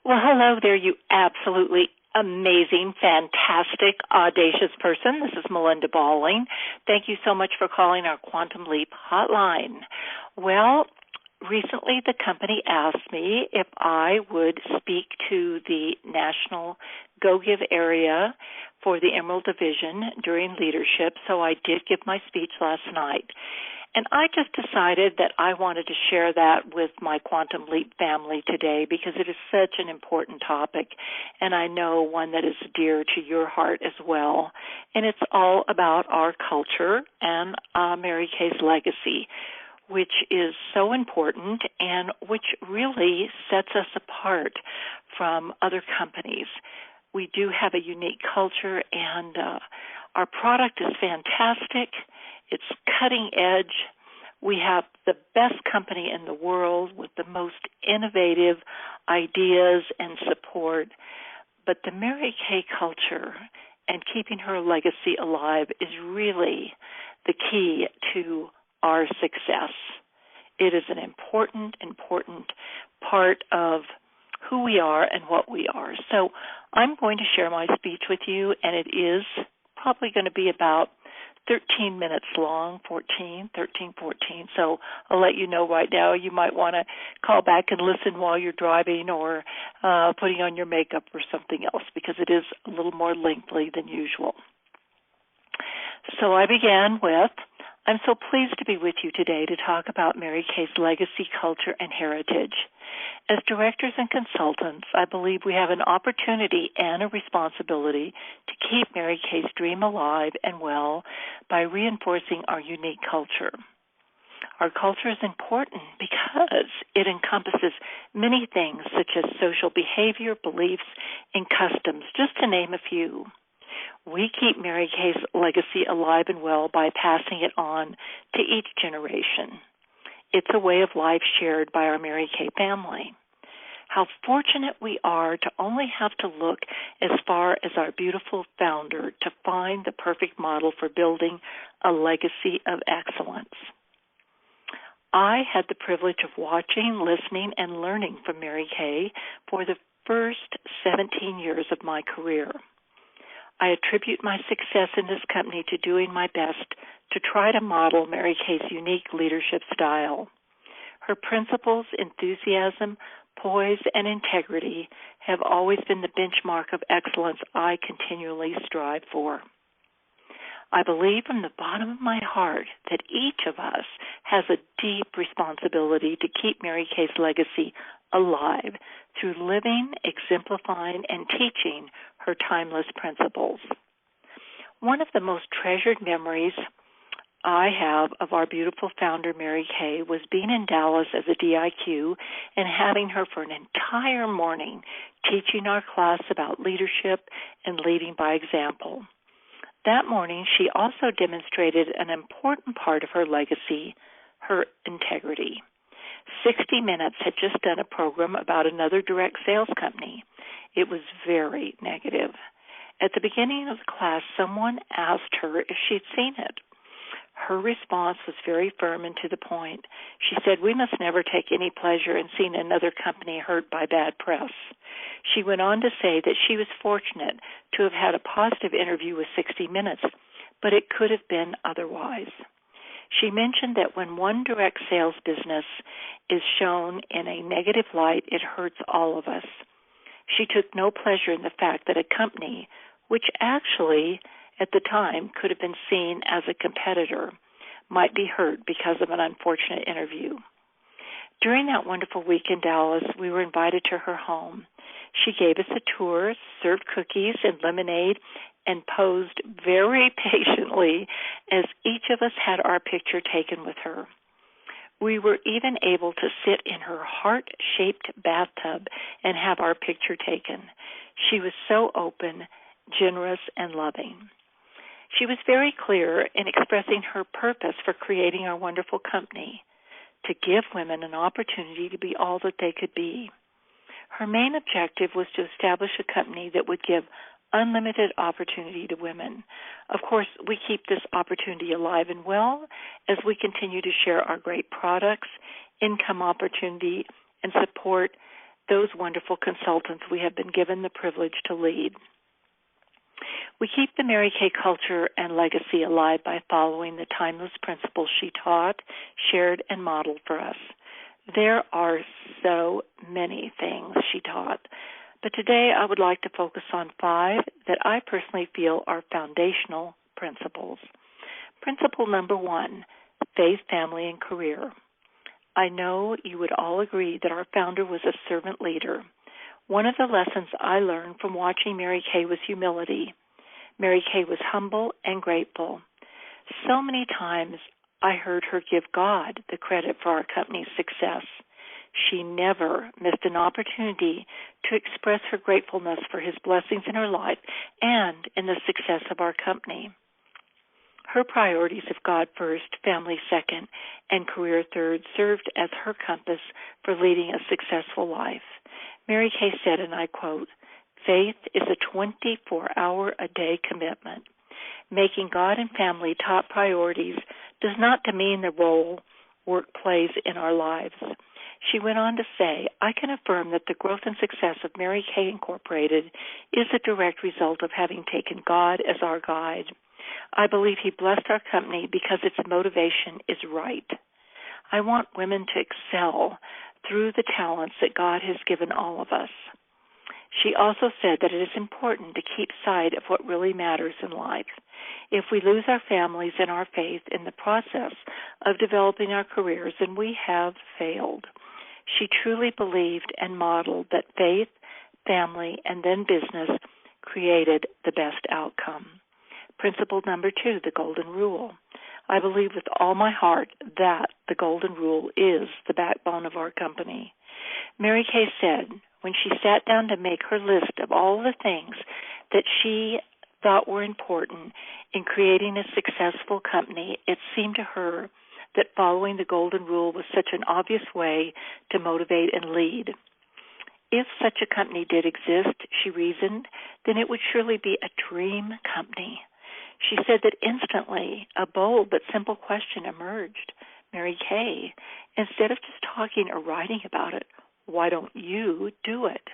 Well, hello there, you absolutely amazing, fantastic, audacious person. This is Melinda Balling. Thank you so much for calling our Quantum Leap hotline. Well, recently the company asked me if I would speak to the national Go Give area for the Emerald Division during leadership, so I did give my speech last night. And I just decided that I wanted to share that with my Quantum Leap family today because it is such an important topic, and I know one that is dear to your heart as well. And it's all about our culture and Mary Kay's legacy, which is so important and which really sets us apart from other companies. We do have a unique culture, and our product is fantastic. It's cutting edge. We have the best company in the world with the most innovative ideas and support. But the Mary Kay culture and keeping her legacy alive is really the key to our success. It is an important part of who we are and what we are. So I'm going to share my speech with you, and it is probably going to be about 13 minutes long, 14. So I'll let you know right now. You might want to call back and listen while you're driving or putting on your makeup or something else because it is a little more lengthy than usual. So I began with, I'm so pleased to be with you today to talk about Mary Kay's legacy, culture, and heritage. As directors and consultants, I believe we have an opportunity and a responsibility to keep Mary Kay's dream alive and well by reinforcing our unique culture. Our culture is important because it encompasses many things such as social behavior, beliefs, and customs, just to name a few. We keep Mary Kay's legacy alive and well by passing it on to each generation. It's a way of life shared by our Mary Kay family. How fortunate we are to only have to look as far as our beautiful founder to find the perfect model for building a legacy of excellence. I had the privilege of watching, listening, and learning from Mary Kay for the first 17 years of my career. I attribute my success in this company to doing my best to try to model Mary Kay's unique leadership style. Her principles, enthusiasm, poise, and integrity have always been the benchmark of excellence I continually strive for. I believe from the bottom of my heart that each of us has a deep responsibility to keep Mary Kay's legacy alive through living, exemplifying, and teaching her timeless principles. One of the most treasured memories I have of our beautiful founder, Mary Kay, was being in Dallas as a DIQ and having her for an entire morning teaching our class about leadership and leading by example. That morning, she also demonstrated an important part of her legacy, her integrity. 60 Minutes had just done a program about another direct sales company. It was very negative. At the beginning of the class, someone asked her if she'd seen it. Her response was very firm and to the point. She said, "We must never take any pleasure in seeing another company hurt by bad press." She went on to say that she was fortunate to have had a positive interview with 60 Minutes, but it could have been otherwise. She mentioned that when one direct sales business is shown in a negative light, it hurts all of us. She took no pleasure in the fact that a company, which actually at the time could have been seen as a competitor, might be hurt because of an unfortunate interview. During that wonderful week in Dallas, we were invited to her home. She gave us a tour, served cookies and lemonade, and posed very patiently as each of us had our picture taken with her. We were even able to sit in her heart-shaped bathtub and have our picture taken. She was so open, generous, and loving. She was very clear in expressing her purpose for creating our wonderful company, to give women an opportunity to be all that they could be. Her main objective was to establish a company that would give unlimited opportunity to women. Of course, we keep this opportunity alive and well as we continue to share our great products, income opportunity, and support those wonderful consultants we have been given the privilege to lead. We keep the Mary Kay culture and legacy alive by following the timeless principles she taught, shared, and modeled for us. There are so many things she taught, but today I would like to focus on 5 that I personally feel are foundational principles. Principle number 1, faith, family, and career. I know you would all agree that our founder was a servant leader. One of the lessons I learned from watching Mary Kay was humility. Mary Kay was humble and grateful. So many times I heard her give God the credit for our company's success. She never missed an opportunity to express her gratefulness for his blessings in her life and in the success of our company. Her priorities of God first, family second, and career third served as her compass for leading a successful life. Mary Kay said, and I quote, "Faith is a 24-hour-a-day commitment. Making God and family top priorities does not demean the role work plays in our lives." She went on to say, "I can affirm that the growth and success of Mary Kay Incorporated is a direct result of having taken God as our guide. I believe he blessed our company because its motivation is right. I want women to excel through the talents that God has given all of us." She also said that it is important to keep sight of what really matters in life. If we lose our families and our faith in the process of developing our careers, then we have failed. She truly believed and modeled that faith, family, and then business created the best outcome. Principle number 2, the golden rule. I believe with all my heart that the golden rule is the backbone of our company. Mary Kay said when she sat down to make her list of all the things that she thought were important in creating a successful company, it seemed to her that following the golden rule was such an obvious way to motivate and lead. If such a company did exist, she reasoned, then it would surely be a dream company. She said that instantly a bold but simple question emerged. "Mary Kay, instead of just talking or writing about it, why don't you do it?"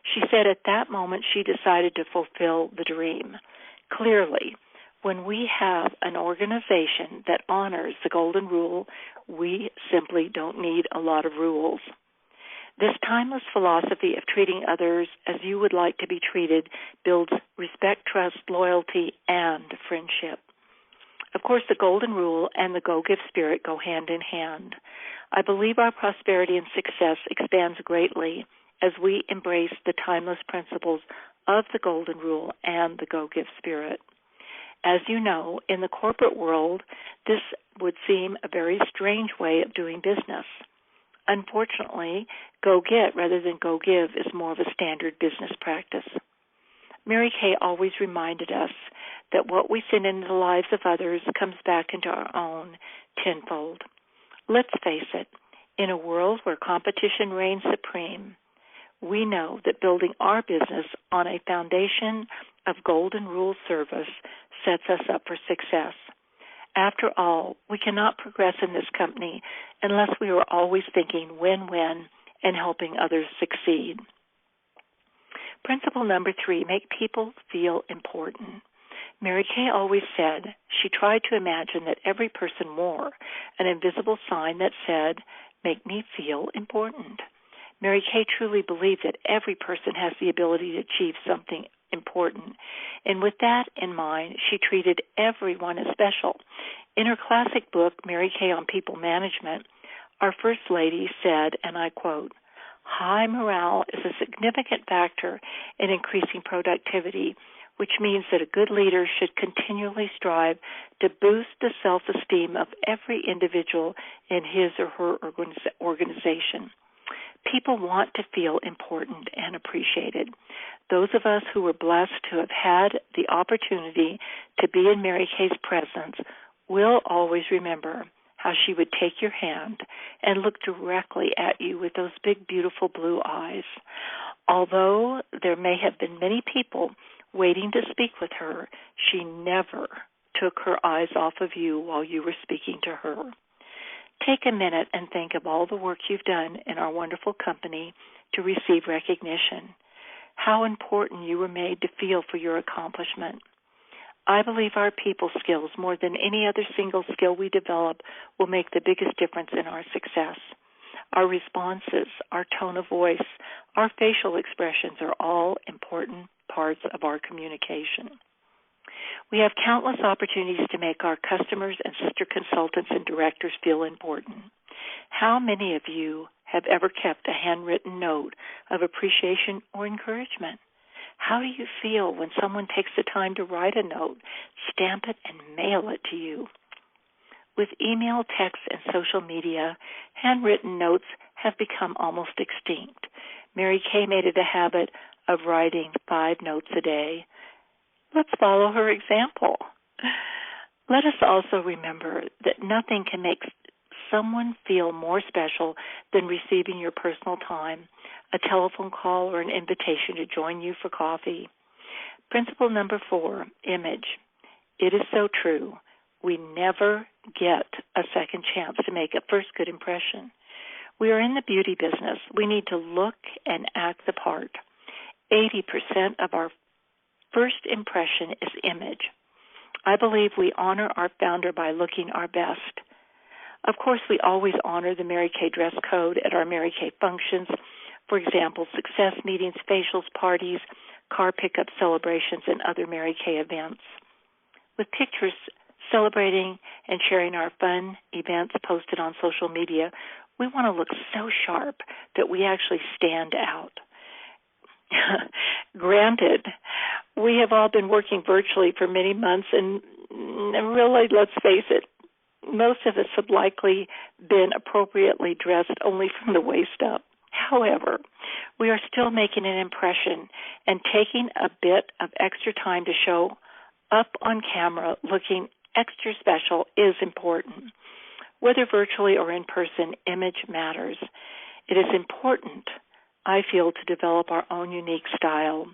She said at that moment she decided to fulfill the dream. Clearly, when we have an organization that honors the golden rule, we simply don't need a lot of rules. This timeless philosophy of treating others as you would like to be treated builds respect, trust, loyalty, and friendship. Of course, the golden rule and the go-give spirit go hand in hand. I believe our prosperity and success expands greatly as we embrace the timeless principles of the golden rule and the go-give spirit. As you know, in the corporate world, this would seem a very strange way of doing business. Unfortunately, go-get rather than go-give is more of a standard business practice. Mary Kay always reminded us that what we send into the lives of others comes back into our own tenfold. Let's face it, in a world where competition reigns supreme, we know that building our business on a foundation of golden rule service sets us up for success. After all, we cannot progress in this company unless we are always thinking win-win and helping others succeed. Principle number 3, make people feel important. Mary Kay always said she tried to imagine that every person wore an invisible sign that said, "Make me feel important." Mary Kay truly believed that every person has the ability to achieve something important. And with that in mind, she treated everyone as special. In her classic book, Mary Kay on People Management, our First Lady said, and I quote, "High morale is a significant factor in increasing productivity, which means that a good leader should continually strive to boost the self-esteem of every individual in his or her organization. People want to feel important and appreciated. Those of us who were blessed to have had the opportunity to be in Mary Kay's presence will always remember how she would take your hand and look directly at you with those big, beautiful blue eyes. Although there may have been many people waiting to speak with her, she never took her eyes off of you while you were speaking to her. Take a minute and think of all the work you've done in our wonderful company to receive recognition, how important you were made to feel for your accomplishment. I believe our people skills, more than any other single skill we develop, will make the biggest difference in our success. Our responses, our tone of voice, our facial expressions are all important parts of our communication. We have countless opportunities to make our customers and sister consultants and directors feel important. How many of you have ever kept a handwritten note of appreciation or encouragement? How do you feel when someone takes the time to write a note, stamp it, and mail it to you? With email, text, and social media, handwritten notes have become almost extinct. Mary Kay made it a habit of writing 5 notes a day. Let's follow her example. Let us also remember that nothing can make someone feel more special than receiving your personal time, a telephone call, or an invitation to join you for coffee. Principle number 4, image. It is so true. We never get a second chance to make a first good impression. We are in the beauty business. We need to look and act the part. 80% of our first impression is image. I believe we honor our founder by looking our best. Of course, we always honor the Mary Kay dress code at our Mary Kay functions. For example, success meetings, facials, parties, car pickup celebrations, and other Mary Kay events. With pictures celebrating and sharing our fun events posted on social media, we want to look so sharp that we actually stand out. Granted, we have all been working virtually for many months, and really, let's face it, most of us have likely been appropriately dressed only from the waist up. However, we are still making an impression, and taking a bit of extra time to show up on camera looking extra special is important. Whether virtually or in person, image matters. It is important, I feel, to develop our own unique style.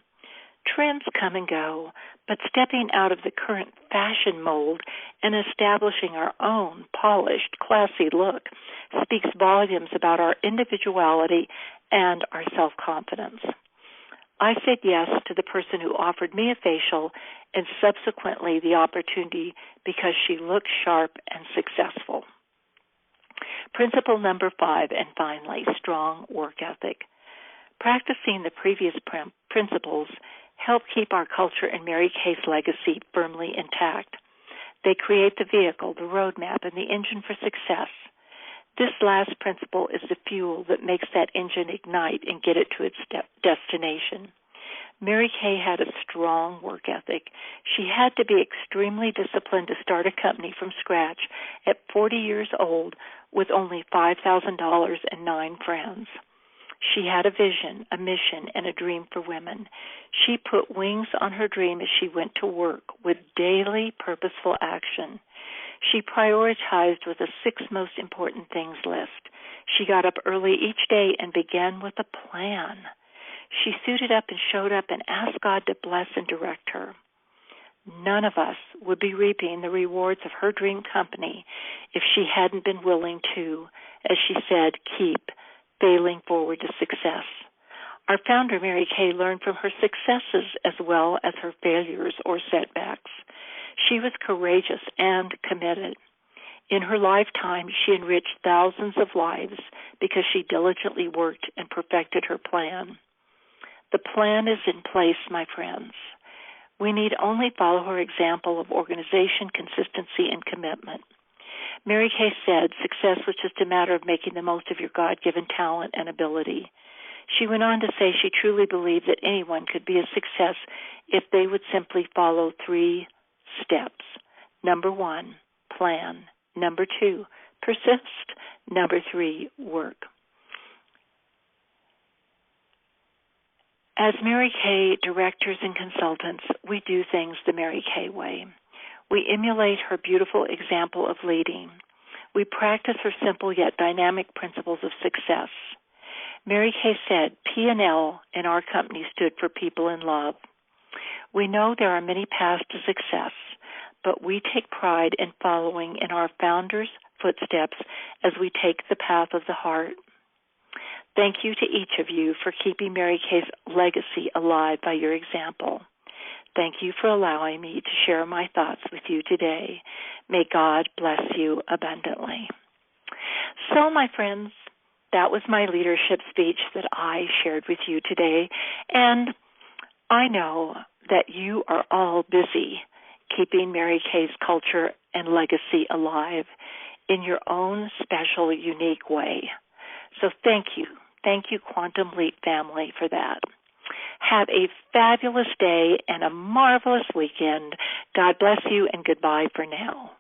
Trends come and go, but stepping out of the current fashion mold and establishing our own polished, classy look speaks volumes about our individuality and our self-confidence. I said yes to the person who offered me a facial and subsequently the opportunity because she looked sharp and successful. Principle number 5, and finally, strong work ethic. Practicing the previous principles help keep our culture and Mary Kay's legacy firmly intact. They create the vehicle, the roadmap, and the engine for success. This last principle is the fuel that makes that engine ignite and get it to its destination. Mary Kay had a strong work ethic. She had to be extremely disciplined to start a company from scratch at 40 years old with only $5,000 and 9 friends. She had a vision, a mission, and a dream for women. She put wings on her dream as she went to work with daily purposeful action. She prioritized with a 6 most important things list. She got up early each day and began with a plan. She suited up and showed up and asked God to bless and direct her. None of us would be reaping the rewards of her dream company if she hadn't been willing to, as she said, keep failing forward to success. Our founder, Mary Kay, learned from her successes as well as her failures or setbacks. She was courageous and committed. In her lifetime, she enriched thousands of lives because she diligently worked and perfected her plan. The plan is in place, my friends. We need only follow her example of organization, consistency, and commitment. Mary Kay said success was just a matter of making the most of your God-given talent and ability. She went on to say she truly believed that anyone could be a success if they would simply follow 3 steps. Number 1, plan. Number 2, persist. Number 3, work. As Mary Kay directors and consultants, we do things the Mary Kay way. We emulate her beautiful example of leading. We practice her simple yet dynamic principles of success. Mary Kay said, P&L in our company stood for people in love. We know there are many paths to success, but we take pride in following in our founder's footsteps as we take the path of the heart. Thank you to each of you for keeping Mary Kay's legacy alive by your example. Thank you for allowing me to share my thoughts with you today. May God bless you abundantly. So, my friends, that was my leadership speech that I shared with you today. And I know that you are all busy keeping Mary Kay's culture and legacy alive in your own special, unique way. So thank you. Thank you, Quantum Leap family, for that. Have a fabulous day and a marvelous weekend. God bless you, and goodbye for now.